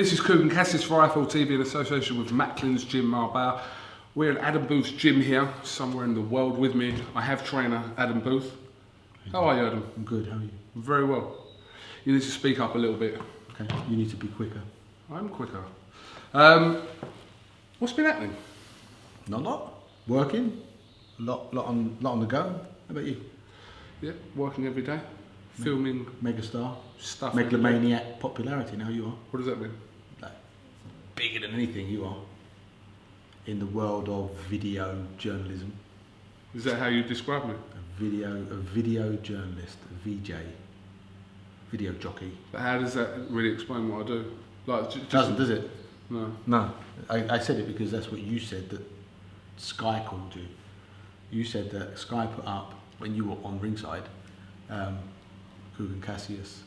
This is KUGAN CASSIUS for IFL TV in association with Macklin's Gym Marbella. We're in Adam Booth's gym here, somewhere in the world. With me, I have trainer Adam Booth. How are you, Adam? I'm good, how are you? Very well. You need to speak up a little bit. Okay, you need to be quicker. I'm quicker. What's been happening? Not a lot. Working. Lot on the go. How about you? Yeah, working every day. Filming Megastar. stuff. Megalomaniac popularity now you are. What does that mean? Like, bigger than anything you are. In the world of video journalism. Is that how you describe me? A video journalist, a VJ. Video jockey. But how does that really explain what I do? Like, Doesn't, does it? No. No. I said it because that's what you said, that Sky called you. You said that Sky put up, when you were on ringside, KUGAN CASSIUS,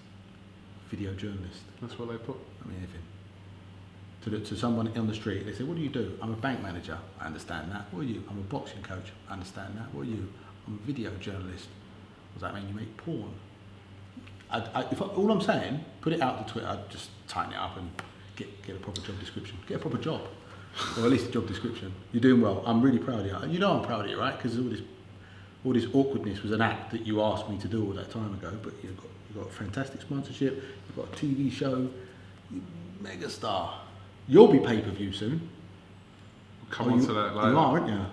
video journalist. That's what they put. I mean, anything. To someone on the street, they say, what do you do? I'm a bank manager. I understand that. What are you? I'm a boxing coach. I understand that. What are you? I'm a video journalist. Does that mean you make porn? All I'm saying, put it out to Twitter, I'd just tighten it up and get a proper job description. Get a proper job. Or at least a job description. You're doing well. I'm really proud of you. You know I'm proud of you, right? Because all this awkwardness was an act that you asked me to do all that time ago, but you've got fantastic sponsorship, you've got a TV show, you're megastar. You'll be pay-per-view soon. We'll come on to that later. You are, aren't you?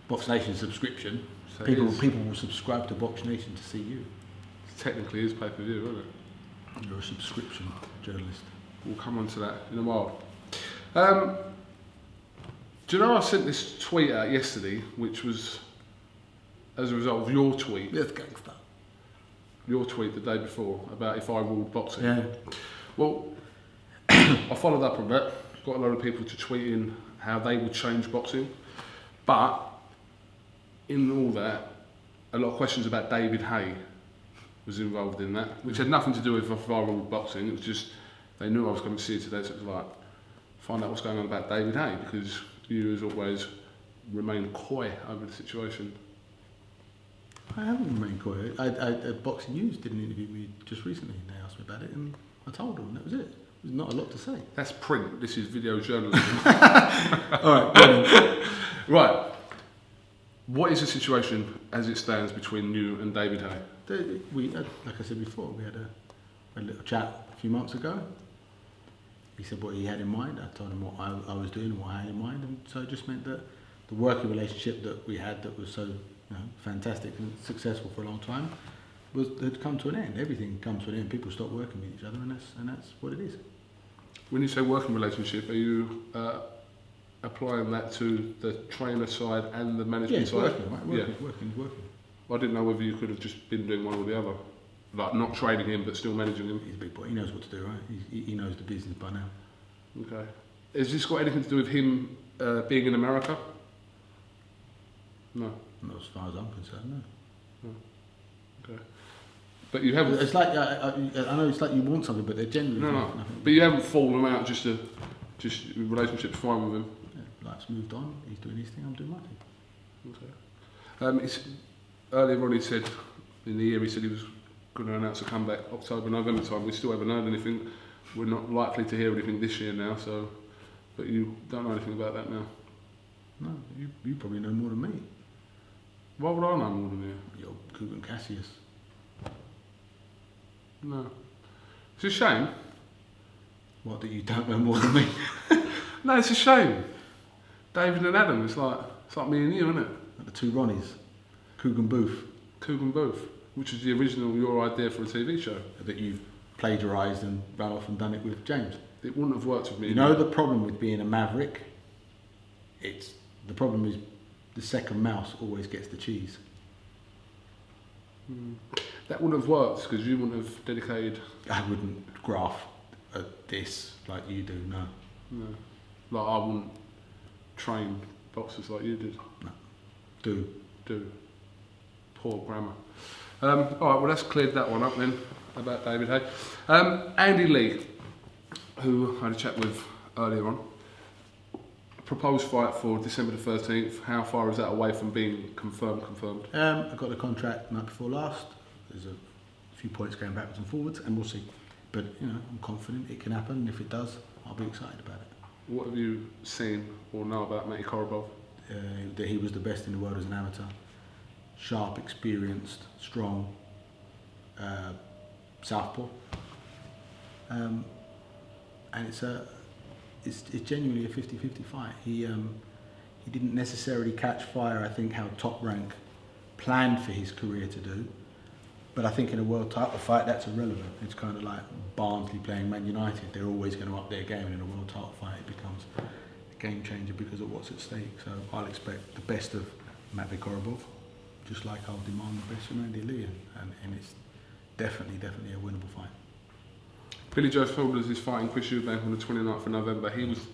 Box Nation subscription. So people will subscribe to Box Nation to see you. It technically is pay-per-view, isn't it? You're a subscription journalist. We'll come on to that in a while. Do you know I sent this tweet out yesterday, which was as a result of your tweet? Yes, gangster. Your tweet the day before about if I ruled boxing. Yeah. Well, I followed up on that. Got a lot of people to tweet in how they would change boxing, but in all that, a lot of questions about David Haye was involved in that, which had nothing to do with if I ruled boxing. It was just they knew I was coming to see you today, so it was like find out what's going on about David Haye, because you, as always, remain coy over the situation. I haven't remained coy. Boxing News did an interview with me just recently. They asked me about it, and I told them, and that was it. There's not a lot to say. That's print. This is video journalism. All right. Right. What is the situation as it stands between you and David Haye? Like I said before, we had a little chat a few months ago. He said what he had in mind. I told him what I was doing and what I had in mind, and so it just meant that the working relationship that we had, that was so fantastic and successful for a long time, had come to an end. Everything comes to an end. People stop working with each other, and that's what it is. When you say working relationship, are you applying that to the trainer side and the management side? Working, right? Working. I didn't know whether you could have just been doing one or the other, like not training him but still managing him. He's a big boy. He knows what to do, right? He knows the business by now. Okay. Has this got anything to do with him being in America? No. Not as far as I'm concerned, no. Okay. But you haven't. It's like I know it's like you want something, but they're generally nothing. But you haven't fallen out. Just relationship's fine with him. Yeah, life's moved on. He's doing his thing. I'm doing my thing. Okay. Earlier on, he said in the year he said he was going to announce a comeback October, November time. We still haven't heard anything. We're not likely to hear anything this year now. So, but you don't know anything about that now. No, you probably know more than me. Why would I know more than you? You're KUGAN CASSIUS. No. It's a shame. What, that you don't know more than me? No, it's a shame. David and Adam, it's like me and you, isn't it? Like the two Ronnies. KUGAN Booth. KUGAN Booth, which is the original, your idea for a TV show. That you've plagiarised and run off and done it with James. It wouldn't have worked with me. You know the problem with being a maverick? The problem is the second mouse always gets the cheese. That wouldn't have worked because you wouldn't have dedicated. I wouldn't graph this like you do, no. No. Like I wouldn't train boxers like you did. No. Do. Poor grammar. Alright, well that's cleared that one up then about David Haye. Andy Lee, who I had a chat with earlier on. Proposed fight for December the 13th. How far is that away from being confirmed? I got the contract the night before last. There's a few points going backwards and forwards, and we'll see. but I'm confident it can happen. And if it does, I'll be excited about it. What have you seen or know about Matty KOROBOV? That he was the best in the world as an amateur. Sharp, experienced, strong, southpaw. And it's genuinely a 50-50 fight. He didn't necessarily catch fire, I think, how Top Rank planned for his career to do. But I think in a world title fight, that's irrelevant. It's kind of like Barnsley playing Man United. They're always going to up their game, and in a world title fight, it becomes a game changer because of what's at stake. So I'll expect the best of Matty KOROBOV, just like I'll demand the best from Andy Lee, and it's definitely a winnable fight. Billy Joe Saunders is fighting Chris Eubank on the 29th of November. He was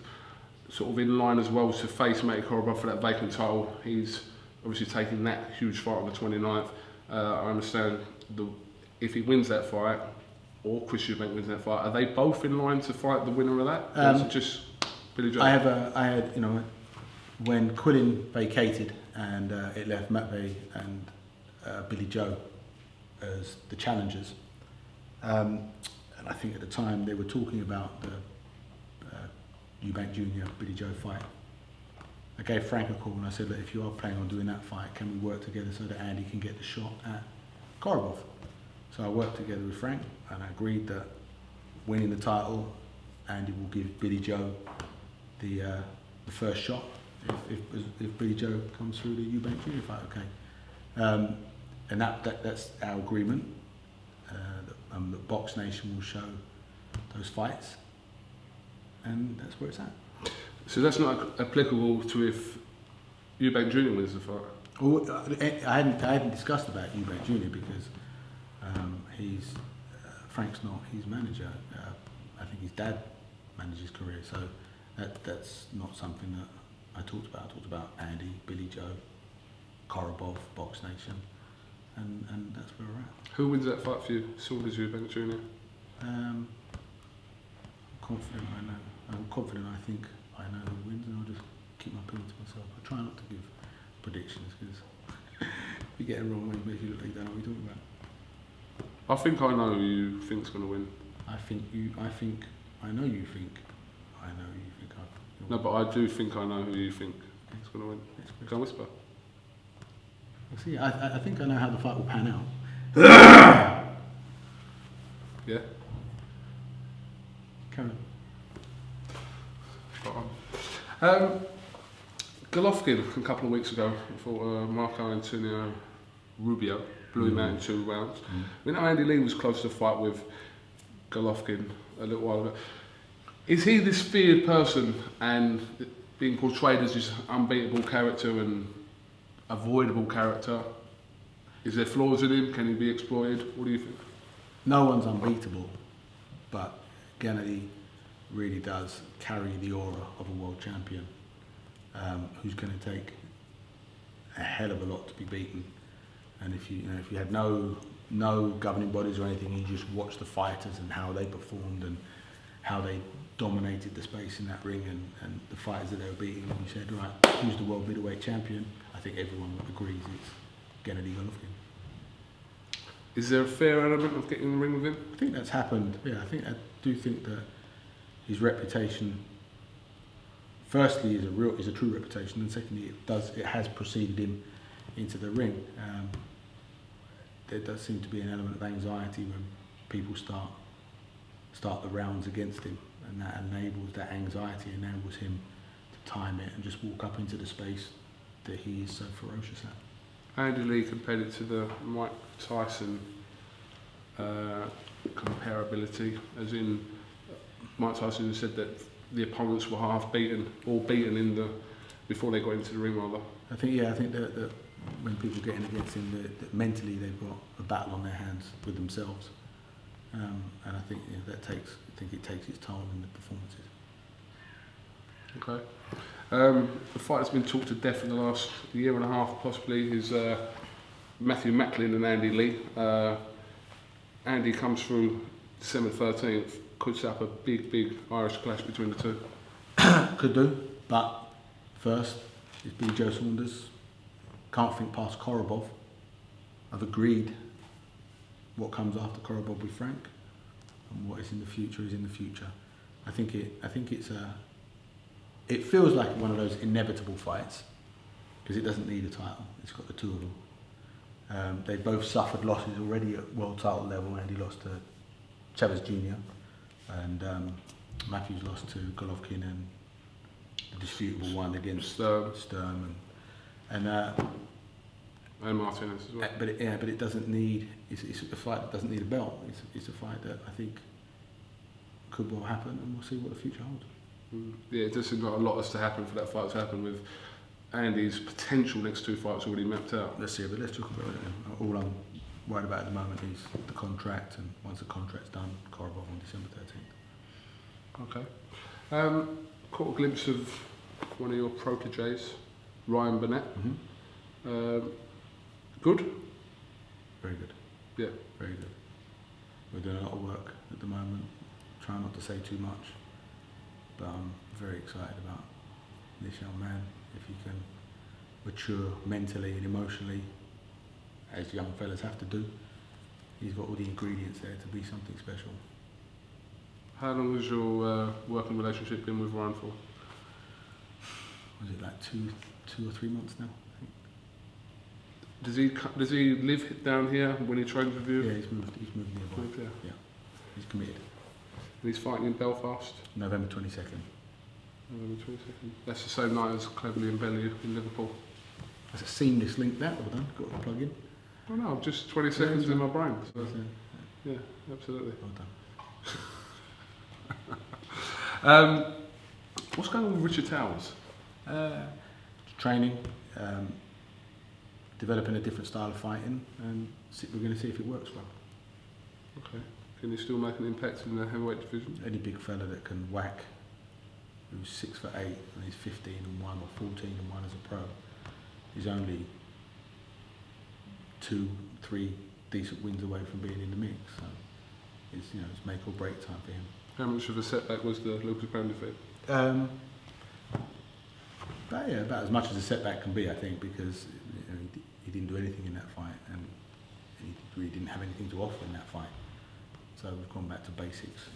sort of in line as well to face Matty KOROBOV for that vacant title. He's obviously taking that huge fight on the 29th. I understand if he wins that fight, or Chris Eubank wins that fight, are they both in line to fight the winner of that? Or is it just Billy Joe? I had, when Quillin vacated and it left Matvey and Billy Joe as the challengers. And I think at the time they were talking about the Eubank Jr. Billy Joe fight. I gave Frank a call and I said, look, if you are planning on doing that fight, can we work together so that Andy can get the shot at KOROBOV? So I worked together with Frank and I agreed that winning the title, Andy will give Billy Joe the first shot if Billy Joe comes through the Eubank Jr. fight. Okay, and that's our agreement. The Box Nation will show those fights, and that's where it's at. So that's not applicable to if Eubank Jr. wins the fight? Well, I hadn't discussed about Eubank Jr. because Frank's not his manager. I think his dad managed his career, so that's not something that I talked about. I talked about Andy, Billy Joe, KOROBOV, Box Nation, and that's where we're at. Who wins that fight for you? Saunders, Eubank Jr.? I'm confident I know. I'm confident I think I know who wins, and I'll just keep my opinion to myself. I try not to give predictions because if you get it wrong, it makes you look like you don't know what you're talking about. I think I know who you think's going to win. I know you think. No, but I do think I know who you think is going to win. Go on, whisper. We'll see. I think I know how the fight will pan out. Yeah? Carry on. Golovkin, a couple of weeks ago, I thought Marco Antonio Rubio blew him out in 2 rounds. We know Andy Lee was close to the fight with Golovkin a little while ago. Is he this feared person and being portrayed as this unbeatable character and avoidable character? Is there flaws in him? Can he be exploited? What do you think? No one's unbeatable, but Gennady really does carry the aura of a world champion who's going to take a hell of a lot to be beaten. And if you had no governing bodies or anything, you just watch the fighters and how they performed and how they dominated the space in that ring and the fighters that they were beating, and you said, right, who's the world middleweight champion? I think everyone agrees it's Gennady Golovkin. Is there a fair element of getting in the ring with him? I think that's happened. Yeah, I do think that his reputation, firstly, is a true reputation, and secondly, it has preceded him into the ring. There does seem to be an element of anxiety when people start the rounds against him, and that anxiety enables him to time it and just walk up into the space that he is so ferocious at. Andy Lee compared it to the Mike Tyson comparability, as in Mike Tyson said that the opponents were half beaten, all beaten before they got into the ring, rather. I think that when people get in against him, that mentally they've got a battle on their hands with themselves, and I think it takes its toll in the performances. Okay. The fight that's been talked to death in the last year and a half, possibly, is Matthew Macklin and Andy Lee. Andy comes through December 13th, could set up a big Irish clash between the two. Could do, but first it's Billy Joe Saunders. Can't think past KOROBOV. I've agreed what comes after KOROBOV with Frank. and what is in the future is in the future. I think it feels like one of those inevitable fights because it doesn't need a title. It's got the two of them. They both suffered losses already at world title level. Andy lost to Chavez Jr. and Matthews lost to Golovkin and the disputable one against Sturm and Martinez as well. But it doesn't need. It's a fight that doesn't need a belt. It's a fight that I think could well happen, and we'll see what the future holds. Yeah, it does seem like a lot has to happen for that fight to happen with Andy's potential next two fights already mapped out. Let's see, but let's talk about it. All I'm worried about at the moment is the contract, and once the contract's done, KOROBOV on December 13th. Okay. Caught a glimpse of one of your proteges, Ryan Burnett. Good? Very good. Yeah. Very good. We're doing a lot of work at the moment. Trying not to say too much, but I'm very excited about this young man. If he can mature mentally and emotionally, as young fellas have to do, he's got all the ingredients there to be something special. How long has your working relationship been with Ryan for? Was it like two or 3 months now? I think. Does he live down here when he trains with you? Yeah, he's moved nearby. Moved here. Yeah, he's committed. And he's fighting in Belfast? November 22nd. November 22nd. That's the same night as Cleverly and Bellew in Liverpool. That's a seamless link that, well done. Got to plug in. Oh no, just 20 seconds in my brain. So. Yeah, absolutely. Well done. What's going on with Richard Towers? Training, developing a different style of fighting, and we're going to see if it works well. Okay. Can he still make an impact in the heavyweight division? Any big fella that can whack, who's 6'8" and he's 15-1 or 14-1 as a pro, is only 2-3 decent wins away from being in the mix. So it's make or break time for him. How much of a setback was the Lucas Brown defeat? About as much as a setback can be, I think, because he didn't do anything in that fight, and he really didn't have anything to offer in that fight. So we've gone back to basics,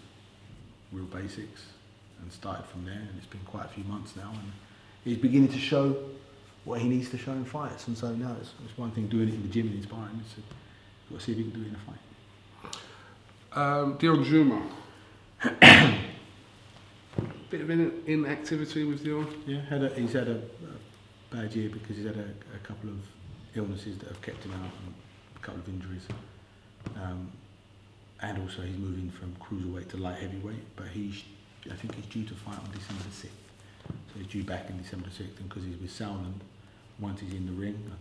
real basics, and started from there. And it's been quite a few months now, and he's beginning to show what he needs to show in fights. And so now it's one thing doing it in the gym and inspiring. It's got to see if he can do it in a fight. Dion Juma. Bit of inactivity with Dion. Yeah, he's had a bad year because he's had a couple of illnesses that have kept him out, and a couple of injuries. And also he's moving from cruiserweight to light heavyweight, but I think he's due to fight on December 6th. So he's due back in December 6th, and because he's with Sauerland, once he's in the ring, I'm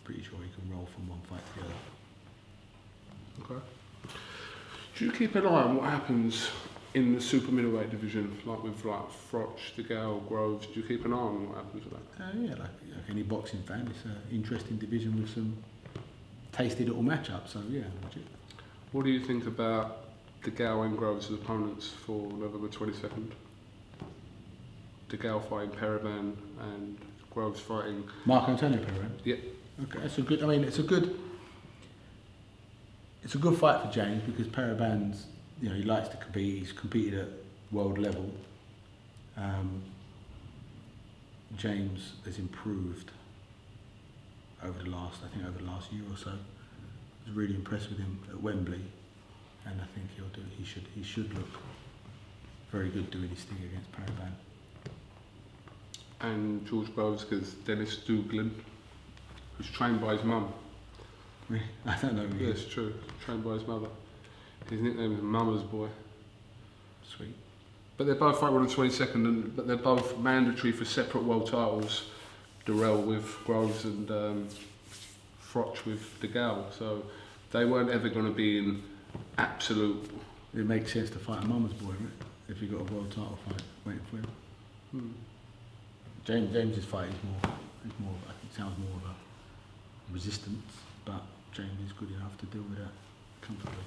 pretty sure he can roll from one fight to the other. Okay. Do you keep an eye on what happens in the super middleweight division, like with Froch, DeGALE, Groves? Do you keep an eye on what happens with that? Yeah, like any boxing fan, it's an interesting division with some tasty little matchups. So yeah, watch it. What do you think about DeGALE and Groves as opponents for November 22nd? DeGALE fighting Paraban and Groves fighting Marco Antonio Paraban. Yeah. Okay, that's a good. I mean, it's a good fight for James because Paraban's, he likes to compete. He's competed at world level. James has improved over the last year or so. I was really impressed with him at Wembley, and I think he should look very good doing his thing against Paraban. And George Bowes' Dennis Douglin, who's trained by his mum. Really? I don't know. Yeah, it's true. Trained by his mother. His nickname is Mama's Boy. Sweet. But they're both fighting on the 22nd, but they're both mandatory for separate world titles. Durrell with Groves and Froch with DeGALE. So they weren't ever going to be in absolute. It makes sense to fight a Mama's Boy, right? If you got a world title fight waiting for him. James's fight is more. I think sounds more of a resistance, but James is good enough to deal with that comfortably.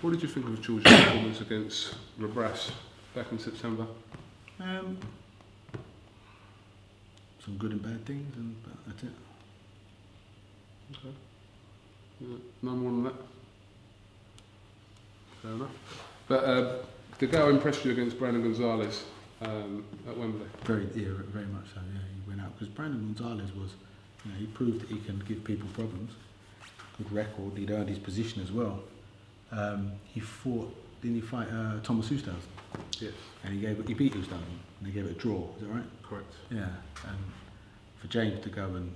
What did you think of George's performance against Labras back in September? Some good and bad things, but that's it. Okay. Yeah, no more than that. Fair enough. But DeGALE impressed you against Brandon Gonzalez at Wembley? Very much so. Yeah, he went out because Brandon Gonzalez was, he proved that he can give people problems. Good record. He'd earned his position as well. He fought. Didn't he fight Thomas Hustad? Yes. And he beat Hustad, and they gave it a draw. Is that right? Correct. Yeah. And for James to go and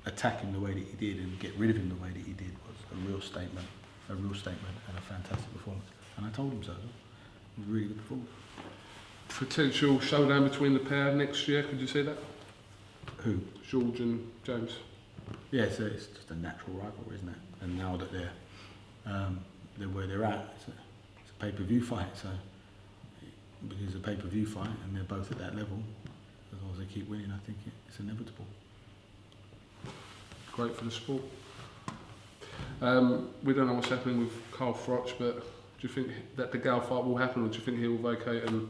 attack him the way that he did and get rid of him the way that he did was a real statement and a fantastic performance. And I told him so. It was a really good performance. Potential showdown between the pair next year, could you see that? Who? George and James. Yeah, so it's just a natural rivalry, isn't it? And now that they're where they're at, it's a pay-per-view fight, so because it's a pay-per-view fight and they're both at that level, as long as they keep winning, I think it's inevitable. Great for the sport. We don't know what's happening with Carl Froch, but do you think that the DeGALE fight will happen, or do you think he will vacate and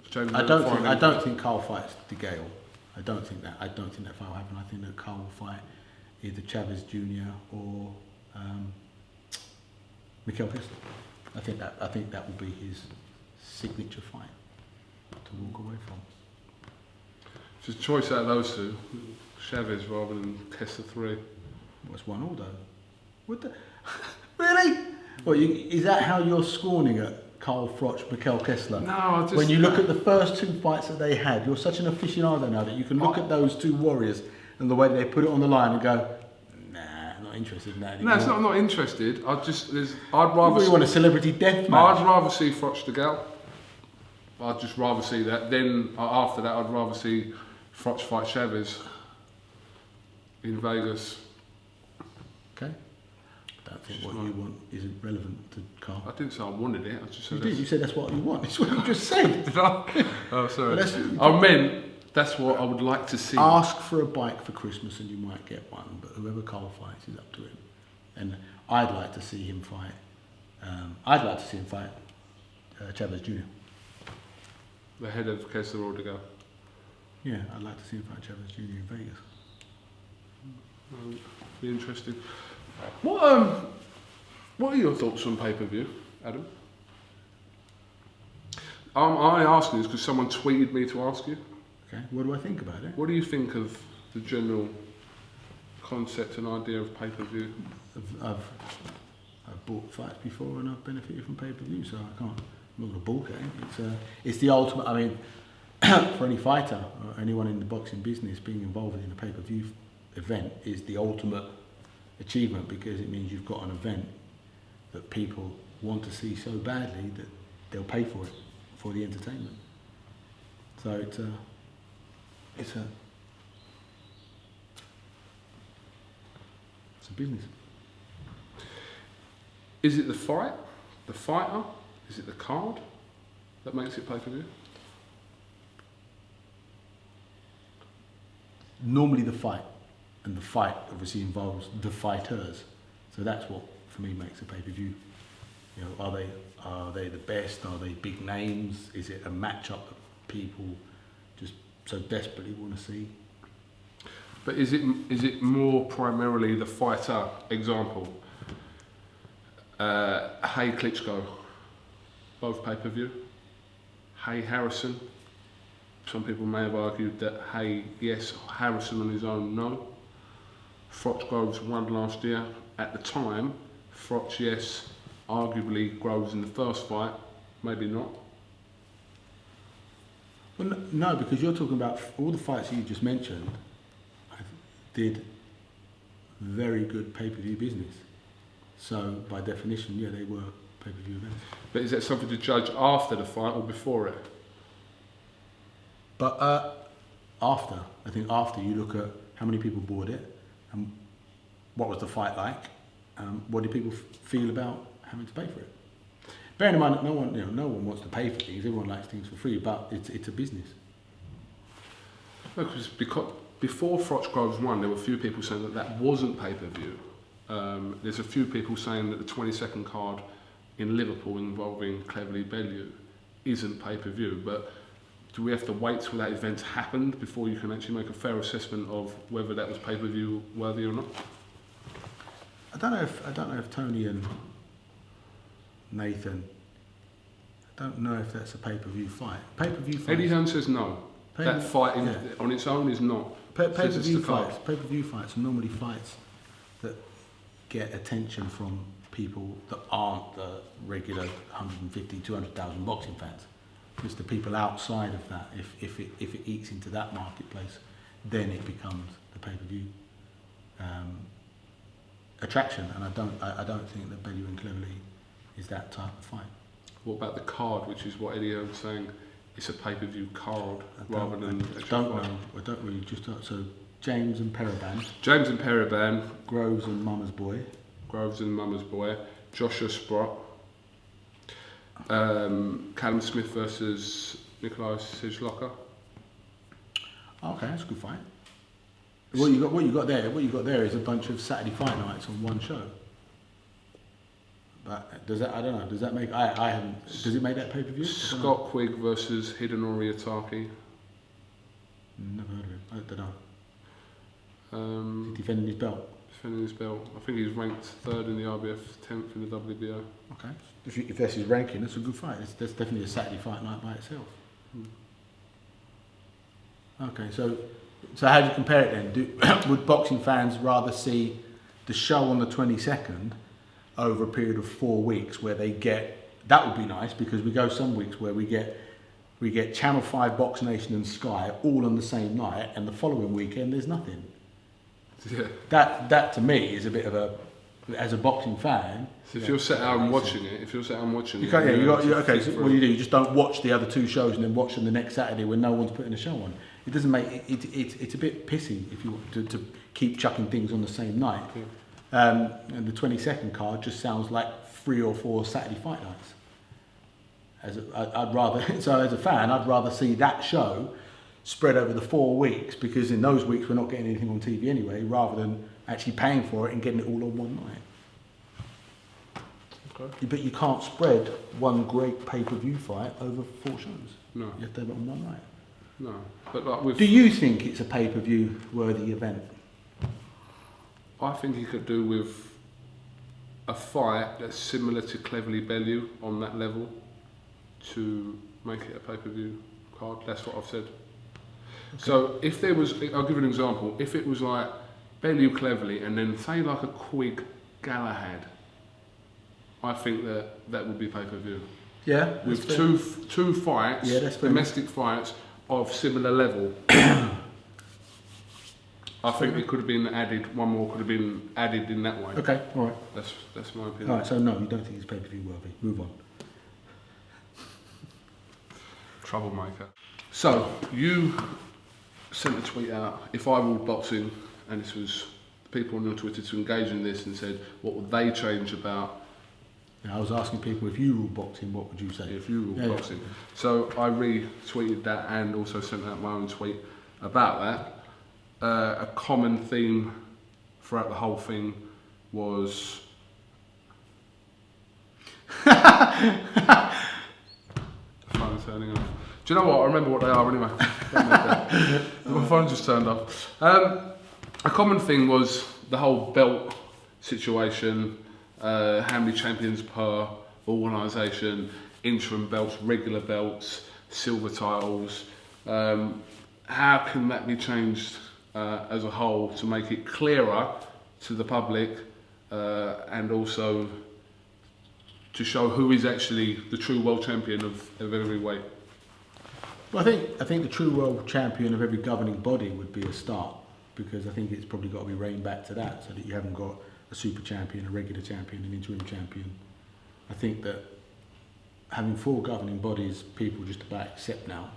James? I don't think Carl fights DeGALE. I don't think that fight will happen. I think that Carl will fight either Chavez Jr. or Mikkel Kessler. I think that will be his signature fight to walk away from. It's a choice out of those two, Chavez rather than Kessler 3. Well, it's 1-1 though. What the? Really? Well, is that how you're scorning at Carl Froch, Mikkel Kessler? No, I just... When you look at the first two fights that they had, you're such an aficionado now that you can look at those two warriors and the way they put it on the line and go, nah, not interested in that anymore. No, it's not I'm not interested. I'd rather... You want a celebrity death match? I'd rather see Froch DeGALE. I'd just rather see that. Then, after that, I'd rather see Froch fight Chavez in Vegas. Okay. I don't think what you want is relevant to Carl. I didn't say I wanted it. I just said You said that's what you want. It's what you just said. Did I? Oh, sorry. I meant that's what I would like to see. Ask for a bike for Christmas and you might get one, but whoever Carl fights is up to him. And I'd like to see him fight. Chavez Jr. The head of Kessler or DeGALE. Yeah, I'd like to see him fight Chavez Jr. in Vegas. Be interesting. What are your thoughts on pay-per-view, Adam? I ask this because someone tweeted me to ask you. Okay, what do I think about it? What do you think of the general concept and idea of pay-per-view? I've bought fights before and I've benefited from pay-per-view, so I'm not going to balk at it. It's the ultimate. I mean, for any fighter or anyone in the boxing business, being involved in a pay-per-view event is the ultimate achievement, because it means you've got an event that people want to see so badly that they'll pay for it, for the entertainment. So it's a business. Is it the fight, the fighter? Is it the card that makes it pay-per-view? Normally the fight, and the fight obviously involves the fighters. So that's what, for me, makes a pay-per-view. You know, are they the best? Are they big names? Is it a match-up that people just so desperately want to see? But is it more primarily the fighter? Example, Haye Klitschko, both pay-per-view. Haye Harrison. Some people may have argued that Haye, yes, Harrison on his own, no. Froch Groves won last year. At the time, Froch, yes, arguably Groves in the first fight, maybe not. Well, no, because you're talking about all the fights you just mentioned did very good pay-per-view business. So, by definition, yeah, they were pay-per-view events. But is that something to judge after the fight or before it? But after, I think after you look at how many people bought it, and what was the fight like, what did people feel about having to pay for it? Bearing in mind that no one wants to pay for things, everyone likes things for free, but it's a business. No, because before Froch Groves won, there were a few people saying that wasn't pay-per-view. There's a few people saying that the 22nd card in Liverpool involving Cleverly Bellew isn't pay-per-view, but do we have to wait till that event happened before you can actually make a fair assessment of whether that was pay-per-view worthy or not? I don't know if Tony and Nathan. I don't know if that's a pay-per-view fight. Pay-per-view fight. Eddie Hearn says no. That fight on its own is not. Pay-per-view fights are normally fights that get attention from people that aren't the regular 150, 200,000 boxing fans. It's the people outside of that. If it eats into that marketplace, then it becomes the pay-per-view attraction. And I don't think that Bellew and Cleverly is that type of fight. What about the card, which is what Eddie Hearn was saying? It's a pay-per-view card rather than. I don't know. I don't really so James and Periban. James and Periban. Groves and Mama's Boy. Groves and Mama's Boy. Joshua Sprott. Callum Smith versus Nikolai Sijloka. Okay, that's a good fight. What you got there is a bunch of Saturday fight nights on one show. But does that? I don't know. Does that make? I haven't. Does it make that pay per view? Scott Quigg versus Hidenori Itaki. Never heard of him. I don't know. Defending his belt. I think he's ranked 3rd in the IBF, 10th in the WBO. Okay. If that's his ranking, that's a good fight. That's definitely a Saturday fight night by itself. Okay, so how do you compare it then? Would boxing fans rather see the show on the 22nd over a period of 4 weeks where they get, that would be nice because we go some weeks where we get Channel 5, Box Nation and Sky all on the same night, and the following weekend there's nothing. Yeah. That to me is a bit of a, as a boxing fan. So if you're sat out watching it, you can't. Okay. So what do? You just don't watch the other 2 shows and then watch them the next Saturday when no one's putting a show on. It doesn't make it's a bit pissy if you want to keep chucking things on the same night. Yeah. And the 22nd card just sounds like 3 or 4 Saturday fight nights. I'd rather as a fan, I'd rather see that show spread over the 4 weeks, because in those weeks we're not getting anything on TV anyway, rather than actually paying for it and getting it all on one night. Okay. But you can't spread one great pay-per-view fight over 4 shows. No. You have to have it on one night. No. But like with, do you think it's a pay-per-view worthy event? I think you could do with a fight that's similar to Cleverly Bellew on that level to make it a pay-per-view card. That's what I've said. Okay. So if there was, I'll give you an example. If it was like Bellew Cleverly and then say like a Quigg Galahad, I think that would be pay-per-view. Yeah. With two fights, domestic fights of similar level. I think it could have been added, one more could have been added in that way. Okay, all right. That's my opinion. All right, so no, you don't think it's pay-per-view worthy. Move on. Troublemaker. So, you sent a tweet out, if I ruled boxing, and this was people on your Twitter to engage in this and said, what would they change about? I was asking people, if you ruled boxing, what would you say? If you ruled boxing. Yeah. So I retweeted that and also sent out my own tweet about that. A common theme throughout the whole thing was phone turning off. Do you know what? I remember what they are anyway. My phone just turned off. A common thing was the whole belt situation. How many champions per organisation, interim belts, regular belts, silver titles. How can that be changed as a whole to make it clearer to the public and also to show who is actually the true world champion of every weight? Well, I think the true world champion of every governing body would be a start, because I think it's probably got to be reined back to that, so that you haven't got a super champion, a regular champion, an interim champion. I think that having 4 governing bodies, people just about accept now.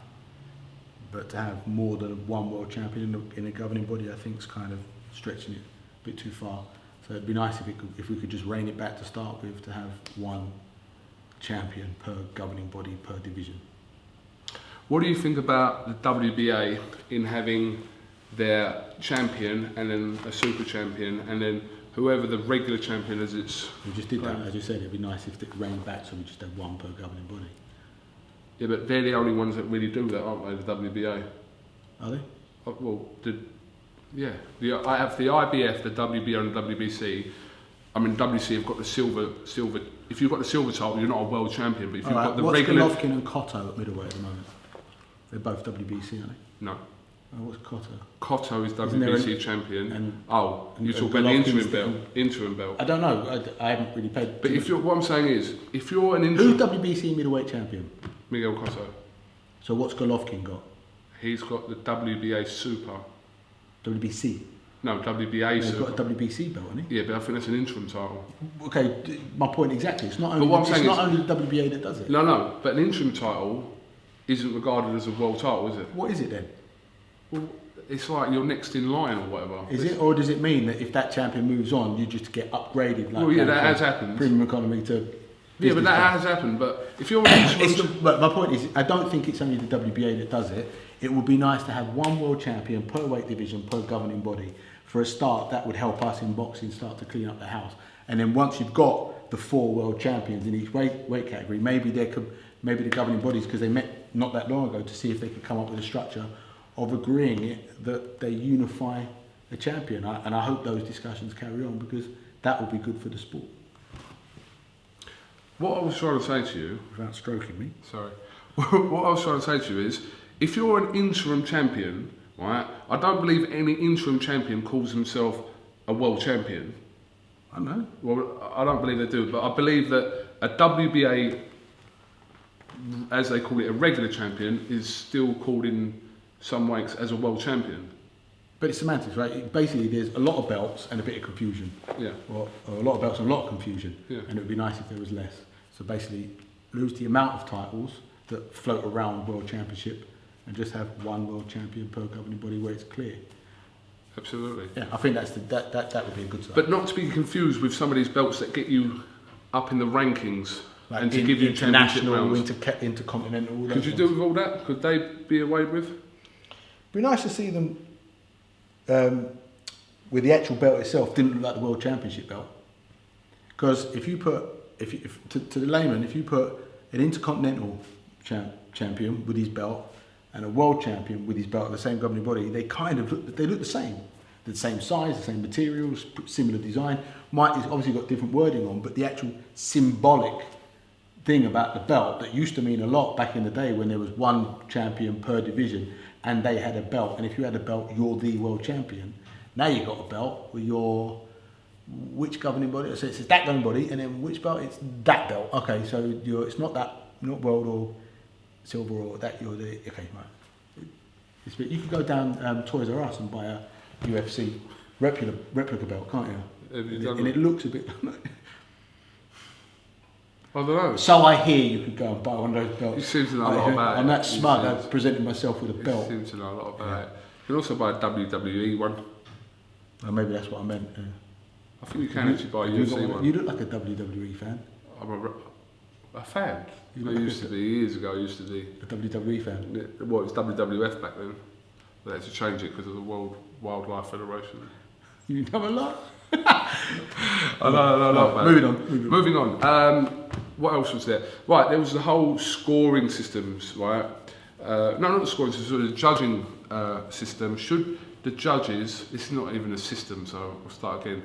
But to have more than one world champion in a governing body, I think is kind of stretching it a bit too far. So it'd be nice if we could just rein it back to start with, to have one champion per governing body per division. What do you think about the WBA in having their champion and then a super champion and then whoever the regular champion is? We just did that, as you said. It'd be nice if it reined back, so we just had one per governing body. Yeah, but they're the only ones that really do that, aren't they, the WBA? Are they? Well, I have the IBF, the WBO and the WBC I mean, WC have got the silver. If you've got the silver title, you're not a world champion. But if you've got the what's regular, Golovkin and Cotto at middleweight at the moment? They're both WBC, aren't they? no. Oh, what's Cotto? Cotto is Isn't there WBC champion. and You talk about the interim belt. I don't know. I haven't really paid. But what I'm saying is, if you're an Who's interim, WBC middleweight champion? Miguel Cotto, So what's Golovkin got? he's got the WBA Super. WBC. No, WBA He's Super. got a WBC belt, hasn't he? Yeah, but I think that's an interim title. Okay, my point exactly. It's not But only, what I'm saying only the WBA that does it. No, but an interim title isn't regarded as a world title, is it? What is it then? Well, it's like you're next in line or whatever. Is it, or does it mean that if that champion moves on, you just get upgraded? Like Well, yeah, that has happened. Premium economy to. Yeah, but business that class? has happened. But if you're an interim, But my point is, I don't think it's only the WBA that does it. It would be nice to have one world champion per weight division, per governing body. For a start, that would help us in boxing start to clean up the house. And then once you've got the 4 world champions in each weight category, maybe the governing bodies, because they met not that long ago to see if they could come up with a structure of agreeing it that they unify a champion. And I hope those discussions carry on, because that will be good for the sport. what I was trying to say to you, Without stroking me. sorry, what I was trying to say to you is, if you're an interim champion, right? I don't believe any interim champion calls himself a world champion. I don't know. Well, I don't believe they do, but I believe that a WBA, as they call it, a regular champion, is still called in some ways as a world champion. But it's semantics, right? Basically, there's a lot of belts and a bit of confusion. Yeah. Or a lot of belts and a lot of confusion. Yeah. And it would be nice if there was less. So basically, lose the amount of titles that float around World Championship and just have one world champion per governing body where it's clear. Absolutely. Yeah, I think that would be a good start. But not to be confused with some of these belts that get you up in the rankings like and to give you championship international, rounds. intercontinental. All Could you do with all that? Could they be away with? Be nice to see them with the actual belt itself didn't look like the World Championship belt. Because if you put, to the layman, if you put an intercontinental champion with his belt and a world champion with his belt of the same governing body, they look the same. They're the same size, the same materials, similar design. It's obviously got different wording on, but the actual symbolic thing about the belt that used to mean a lot back in the day when there was one champion per division and they had a belt, and if you had a belt, you're the world champion. Now you've got a belt with which governing body? So it's that governing body, and then which belt? It's that belt. Okay, so it's not world or silver or that. You're the okay, right. You could go down Toys R Us and buy a UFC replica belt, can't you? Have you done And that? it looks a bit. I don't know. So I hear you could go and buy one of those belts. You seem to know a lot about it. I'm that smug. I've presented myself with a You belt. seem to know a lot about it. You can also buy a WWE one. Oh, maybe that's what I meant. I think you can actually buy a UFC one. You look like a WWE fan. I'm a fan. You I look used to be, years ago, I used to be. A WWE fan. Well, it was WWF back then. They had to change it because of the World Wildlife Federation. You know a lot. I know, Moving on. What else was there? Right, there was the whole scoring systems, right? No, not the scoring system, the judging system. Should the judges, this is not even a system, so I'll start again.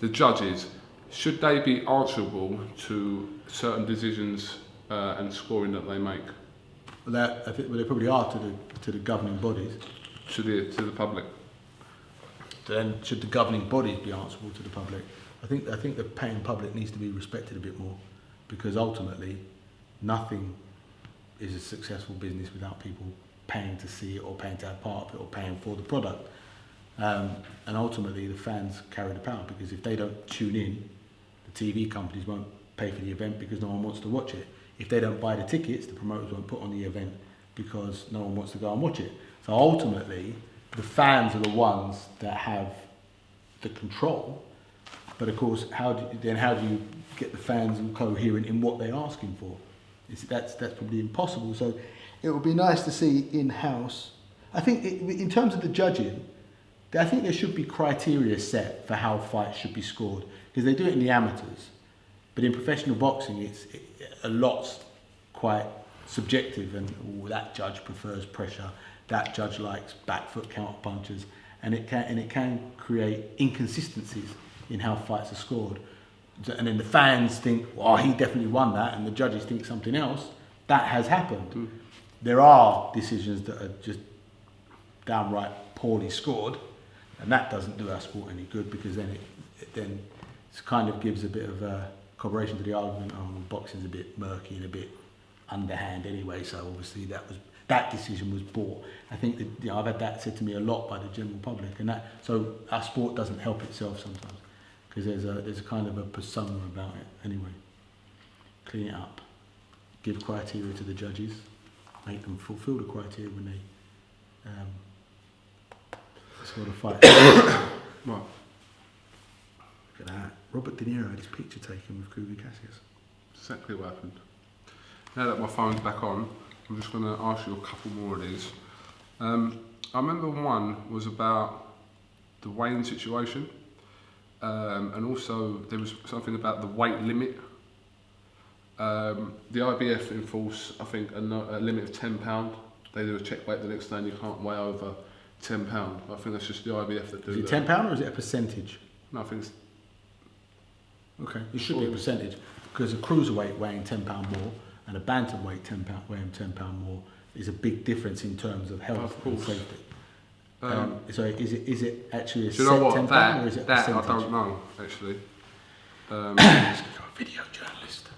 The judges, should they be answerable to certain decisions and scoring that they make? Well, I think they probably are to the governing bodies. To the public? Then should the governing bodies be answerable to the public? I think the paying public needs to be respected a bit more, because ultimately nothing is a successful business without people paying to see it or paying to have part of it or paying for the product. And ultimately the fans carry the power, because if they don't tune in, the TV companies won't pay for the event because no one wants to watch it. If they don't buy the tickets, the promoters won't put on the event because no one wants to go and watch it. So ultimately, the fans are the ones that have the control. But of course, how do you get the fans coherent in what they're asking for? That's probably impossible. So it would be nice to see in-house. I think in terms of the judging, I think there should be criteria set for how fights should be scored, because they do it in the amateurs. But in professional boxing, a lot's quite subjective, and that judge prefers pressure, that judge likes back foot counter punches, and it can create inconsistencies in how fights are scored. and then the fans think, well, he definitely won that, and the judges think something else. That has happened. There are decisions that are just downright poorly scored, and that doesn't do our sport any good, because then it then kind of gives a bit of corroboration to the argument, oh, boxing's a bit murky and a bit underhand anyway, so obviously that decision was bought. I think that, you know, I've had that said to me a lot by the general public, and that, so our sport doesn't help itself sometimes, because there's a kind of a persona about it anyway. Clean it up, give criteria to the judges, make them fulfil the criteria when they sort of fight. Right. Look at that. Robert De Niro had his picture taken with KUGAN CASSIUS. Exactly what happened. Now that my phone's back on, I'm just going to ask you a couple more of these. I remember one was about the weighing situation, and also there was something about the weight limit. The IBF enforce, I think, a limit of £10. They do a check weight the next day and you can't weigh over £10. I think that's just the IBF that do that. Is it £10 or is it a percentage? No, I think it's... Okay, it should be a percentage, because a cruiserweight weighing £10 more and a bantamweight weighing £10 more is a big difference in terms of health and safety. So is it actually a set £10 or is it a percentage? I don't know, actually. You're a video journalist.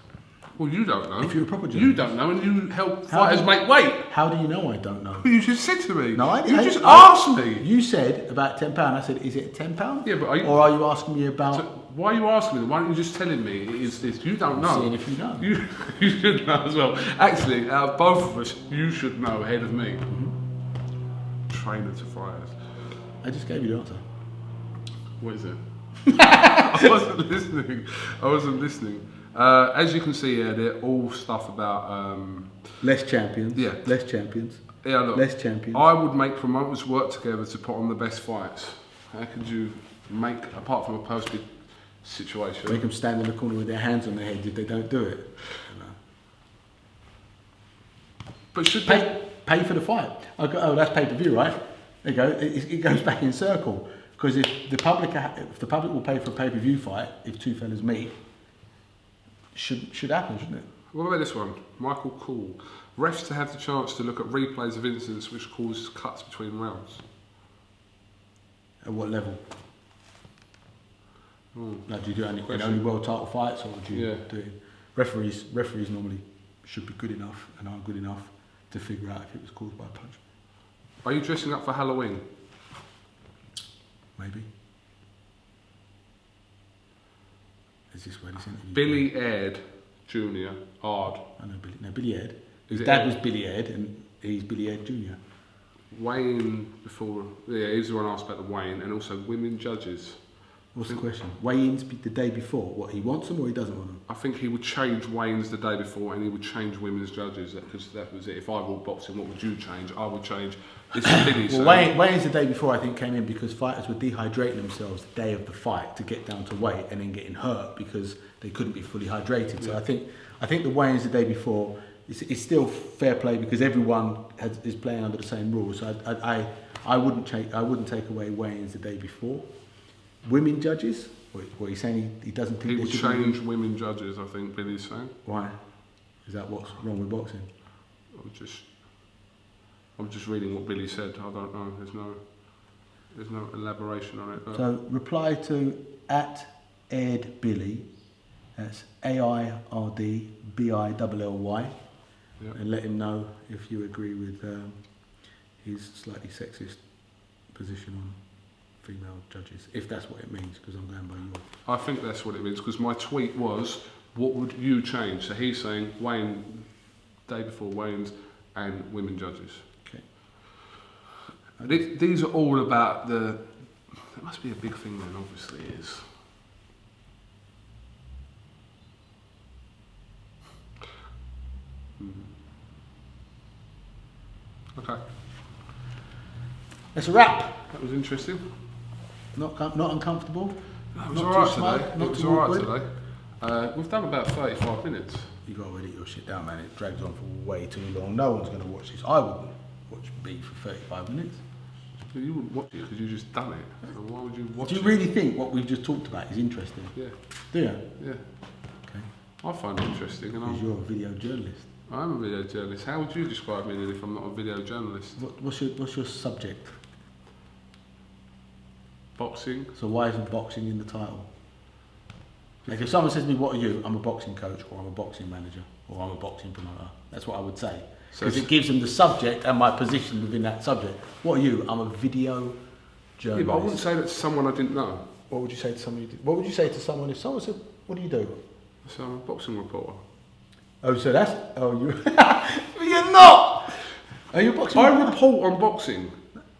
Well, you don't know. If you're a proper journalist. You don't know, and you help fighters make weight. How do you know I don't know? You just said to me. No, you just asked me. You said about £10. I said, is it £10? Yeah, but or are you asking me about... So why are you asking me? Why aren't you just telling me it is this? You don't know. Seeing if you know. You should know as well. Actually, out of both of us, you should know ahead of me. Trainer to fighters. I just gave you the answer. What is it? I wasn't listening. As you can see here, they're all stuff about... less champions. Yeah. Less champions. Yeah, look. Less champions. I would make promoters work together to put on the best fights. How could you make, apart from a posted situation... Make them stand in the corner with their hands on their heads if they don't do it. But should pay for the fight. Oh, that's pay-per-view, right? There you go. It goes back in circle. Because if the public will pay for a pay-per-view fight, if two fellas meet, should happen, shouldn't it? What about this one? Michael Cool. Refs to have the chance to look at replays of incidents which cause cuts between rounds. At what level? Like, do you do it in only world title fights, or do you do it? Referees normally should be good enough and are good enough to figure out if it was caused by a punch. Are you dressing up for Halloween? Maybe. Is this where this interview? Billy Ed Jr. Ard. I know Billy. No, Billy Ed. His dad was Billy Ed, and he's Billy Ed Jr. Weighing before. Yeah, he's the one asked about the weighing, and also women judges. What's the question? Weigh-ins the day before. What, he wants them or he doesn't want them? I think he would change weigh-ins the day before, and he would change women's judges. Because that was it. If I were boxing, what would you change? I would change. This is Billy. Well, weigh-ins the day before, I think, came in because fighters were dehydrating themselves the day of the fight to get down to weight, and then getting hurt because they couldn't be fully hydrated. So I think the weigh-ins the day before is still fair play because everyone is playing under the same rules. So I wouldn't take away weigh-ins the day before. Women judges? What he's saying he doesn't think he would change women judges, I think Billy's saying. Why? Is that what's wrong with boxing? I'm just reading what Billy said. I don't know. There's no elaboration on it. So reply to @EdBilly. That's AIRDBILLY. Yep. And let him know if you agree with his slightly sexist position on female judges, if that's what it means, because I'm going by your... I think that's what it means, because my tweet was, what would you change? So he's saying Wayne, day before weigh-ins, and women judges. Okay. These are all about the... There must be a big thing then, obviously it is. Okay. That's a wrap. That was interesting. Not uncomfortable. No, it was alright today. Not It was too alright awkward. today. We've done about 35 minutes. You got to edit your shit down, man. It drags on for way too long. No one's going to watch this. I wouldn't watch B for 35 minutes. You wouldn't watch it because you just done it. So why would you watch it? Do you really think what we've just talked about is interesting? Yeah. Do you? Yeah. Okay. I find it interesting, and Because you're a video journalist. I am a video journalist. How would you describe me then if I'm not a video journalist? What's your subject? Boxing. So why isn't boxing in the title? Like if someone says to me, what are you? I'm a boxing coach, or I'm a boxing manager, or I'm a boxing promoter. That's what I would say. Because it gives them the subject and my position within that subject. What are you? I'm a video journalist. Yeah, but I wouldn't say that to someone I didn't know. What would you say to someone you did? What would you say to someone if someone said, what do you do? So I'm a boxing reporter. Oh, so that's... Oh, you... You're not! Are you a boxing reporter? I report on boxing.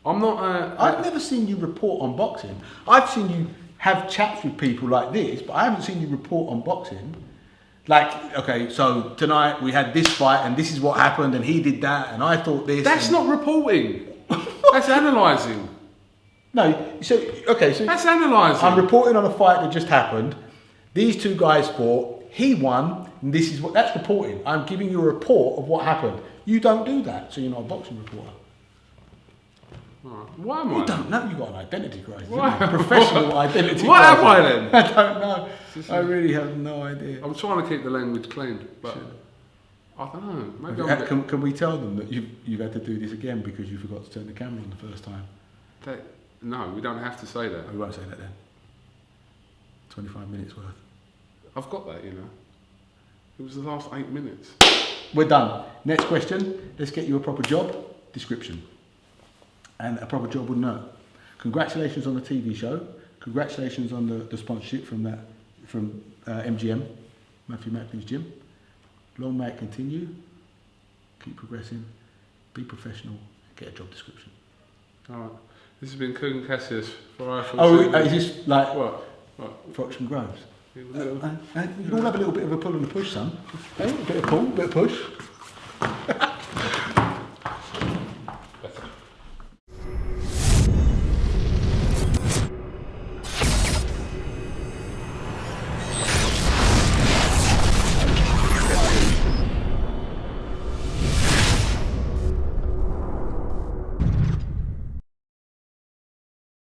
I'm not I've never seen you report on boxing. I've seen you have chats with people like this, but I haven't seen you report on boxing. Like, okay, so tonight we had this fight and this is what happened and he did that and I thought this. That's not reporting. That's analysing. No, so, okay, so... That's analysing. I'm reporting on a fight that just happened. These two guys fought. He won. And this is what... That's reporting. I'm giving you a report of what happened. You don't do that, so you're not a boxing reporter. Right. Why am I? You don't know. You've got an identity crisis. Professional identity What crisis. am I then? I don't know. I really have no idea. I'm trying to keep the language clean, but I don't know. Maybe Can we tell them that you've had to do this again because you forgot to turn the camera on the first time? No, we don't have to say that. Oh, we won't say that then. 25 minutes worth. I've got that, you know. It was the last 8 minutes. We're done. Next question. Let's get you a proper job description. And a proper job would know. Congratulations on the TV show. Congratulations on the sponsorship from MGM, Matthew Macklin's gym. Long may it continue. Keep progressing. Be professional. Get a job description. All right. This has been KUGAN CASSIUS for is this like what? Froch and Groves? Yeah, You can all have a little bit of a pull and a push, son. A bit of pull, a bit of push.